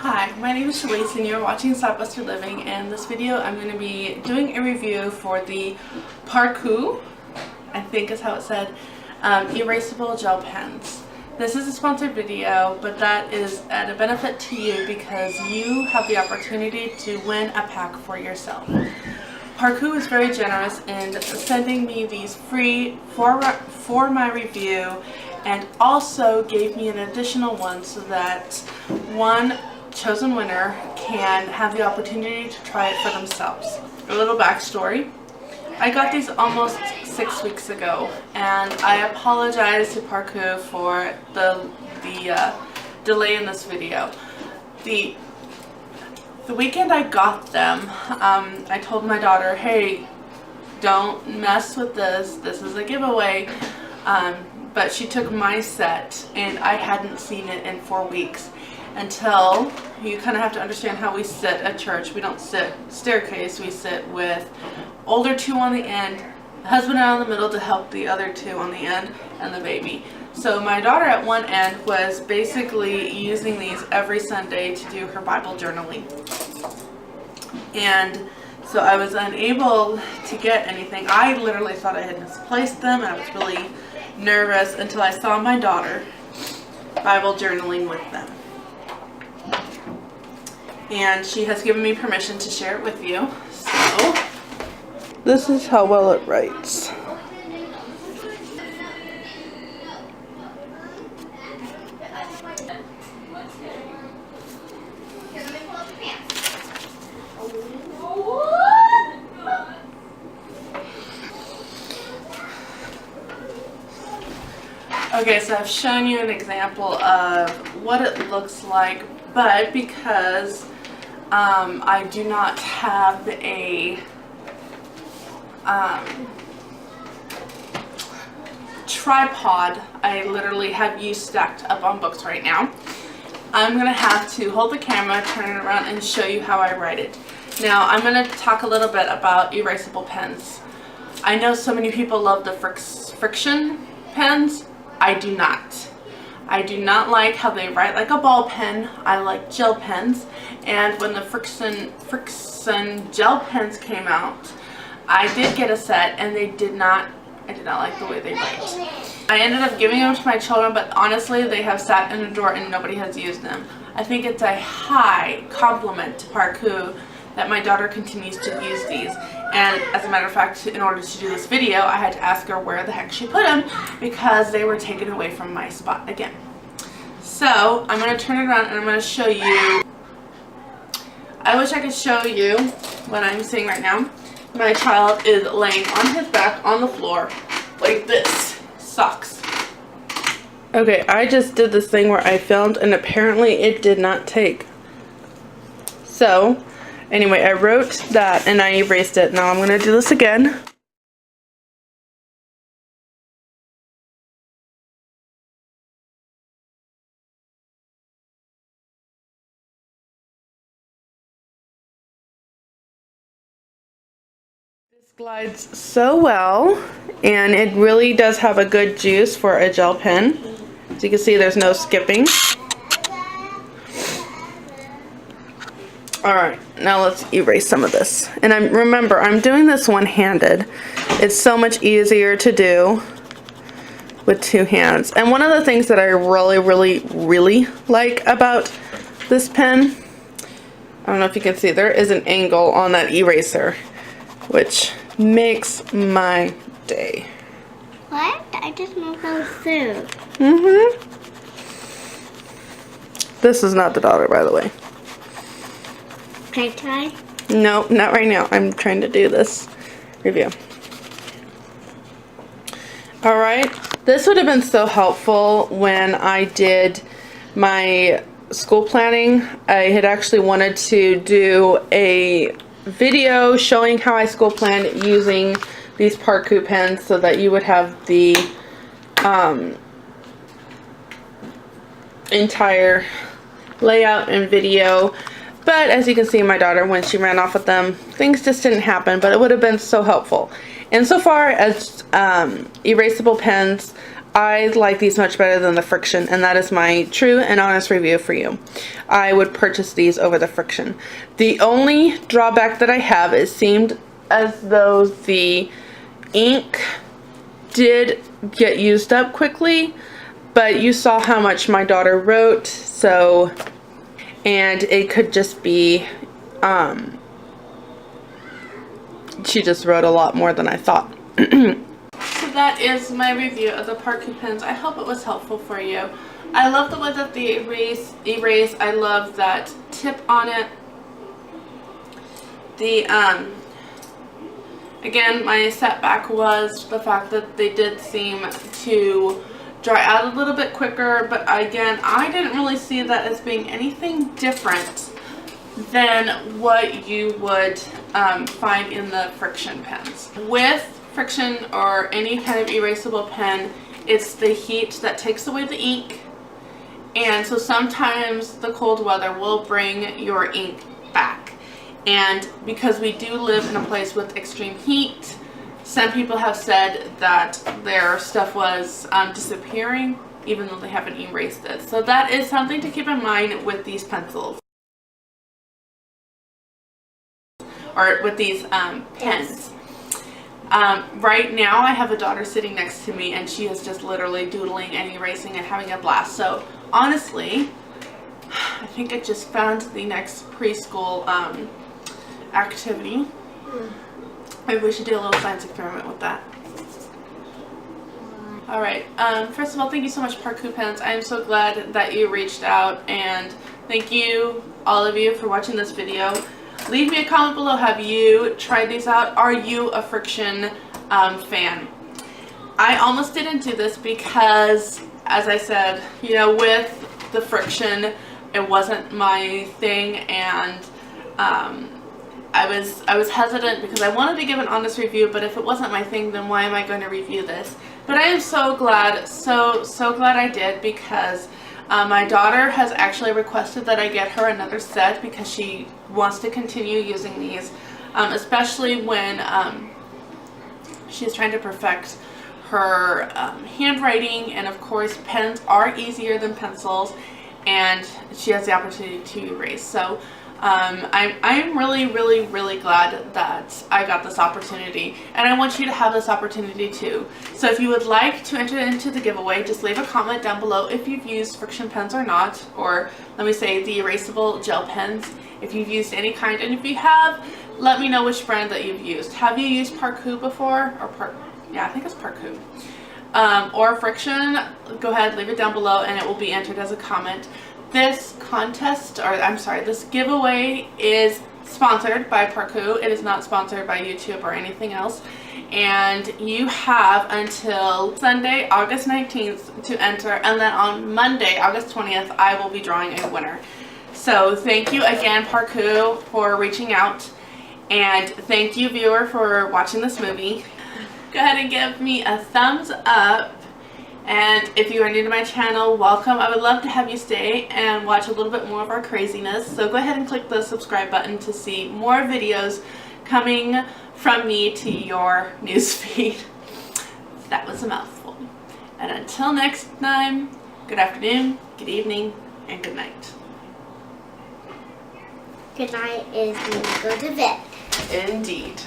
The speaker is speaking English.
Hi, my name is Shalise and you're watching Southwestern Living, and in this video I'm going to be doing a review for the PARKOO, I think is how it said, Erasable gel pens. This is a sponsored video, but that is at a benefit to you because you have the opportunity to win a pack for yourself. PARKOO is very generous in sending me these free for my review, and also gave me an additional one so that one chosen winner can have the opportunity to try it for themselves. A little backstory. I got these almost 6 weeks ago, and I apologize to PARKOO for the delay in this video. The weekend I got them, I told my daughter, hey, don't mess with this. This is a giveaway. But she took my set, and I hadn't seen it in 4 weeks. Until you kind of have to understand how we sit at church. We don't sit staircase, we sit with older two on the end, the husband out in the middle to help the other two on the end, and the baby. So my daughter at one end was basically using these every Sunday to do her Bible journaling. And so I was unable to get anything. I literally thought I had misplaced them, and I was really nervous until I saw my daughter Bible journaling with them. And she has given me permission to share it with you. So this is how well it writes. Okay, so I've shown you an example of what it looks like, but because I do not have a tripod, I literally have you stacked up on books right now. I'm going to have to hold the camera, turn it around, and show you how I write it. Now, I'm going to talk a little bit about erasable pens. I know so many people love the friction pens. I do not. I do not like how they write like a ball pen. I like gel pens. And when the friction gel pens came out, I did get a set, and I did not like the way they write. I ended up giving them to my children, but honestly they have sat in a drawer and nobody has used them. I think it's a high compliment to PARKOO that my daughter continues to use these. And as a matter of fact, in order to do this video, I had to ask her where the heck she put them because they were taken away from my spot again. So I'm going to turn it around and I'm going to show you. I wish I could show you what I'm seeing right now. My child is laying on his back on the floor like this. Sucks. Okay, I just did this thing where I filmed and apparently it did not take. So anyway, I wrote that and I erased it. Now I'm going to do this again. This glides so well, and it really does have a good juice for a gel pen. As you can see, there's no skipping. Alright, now let's erase some of this. And remember, I'm doing this one-handed. It's so much easier to do with two hands. And one of the things that I really like about this pen, I don't know if you can see, there is an angle on that eraser, which makes my day. What? I just moved those through. This is not the daughter, by the way. Can I try? No, not right now. I'm trying to do this review. Alright, this would have been so helpful when I did my school planning. I had actually wanted to do a video showing how I school planned using these PARKOO pens so that you would have the entire layout and video. But as you can see, my daughter, when she ran off with them, things just didn't happen, but it would have been so helpful. And so far as erasable pens, I like these much better than the Friction, and that is my true and honest review for you. I would purchase these over the Friction. The only drawback that I have, it seemed as though the ink did get used up quickly, but you saw how much my daughter wrote, so, and it could just be, she just wrote a lot more than I thought. So that is my review of the PARKOO pens. I hope it was helpful for you. I love the way that they erase. I love that tip on it. The, again, my setback was the fact that they did seem to dry out a little bit quicker, but again, I didn't really see that as being anything different than what you would find in the Friction pens. With Friction or any kind of erasable pen, it's the heat that takes away the ink, and so sometimes the cold weather will bring your ink back. And because we do live in a place with extreme heat, some people have said that their stuff was disappearing even though they haven't erased it. So that is something to keep in mind with these pencils. Or with these pens. Right now I have a daughter sitting next to me and she is just literally doodling and erasing and having a blast. So honestly, I think I just found the next preschool activity. Maybe we should do a little science experiment with that. Alright, first of all, thank you so much, PARKOO pens. I am so glad that you reached out, and thank you, all of you, for watching this video. Leave me a comment below. Have you tried these out? Are you a Friction fan? I almost didn't do this because, as I said, you know, with the Friction, it wasn't my thing, and I was hesitant because I wanted to give an honest review, but if it wasn't my thing, then why am I going to review this? But I am so glad, so glad I did, because my daughter has actually requested that I get her another set because she wants to continue using these, especially when she's trying to perfect her handwriting, and of course pens are easier than pencils, and she has the opportunity to erase. So I'm really glad that I got this opportunity, and I want you to have this opportunity too. So if you would like to enter into the giveaway, just leave a comment down below if you've used Friction pens or not, or let me say the erasable gel pens, if you've used any kind, and if you have, let me know which brand that you've used. Have you used PARKOO before? Or yeah, I think it's PARKOO. Or Friction? Go ahead, leave it down below and it will be entered as a comment. This contest, or I'm sorry, this giveaway is sponsored by PARKOO. It is not sponsored by YouTube or anything else. And you have until Sunday, August 19th to enter, and then on Monday, August 20th, I will be drawing a winner. So thank you again, PARKOO, for reaching out, and thank you, viewer, for watching this movie. Go ahead and give me a thumbs up. And if you are new to my channel, welcome. I would love to have you stay and watch a little bit more of our craziness. So go ahead and click the subscribe button to see more videos coming from me to your newsfeed. That was a mouthful. And until next time, good afternoon, good evening, and good night. Good night is when you go to bed. Indeed.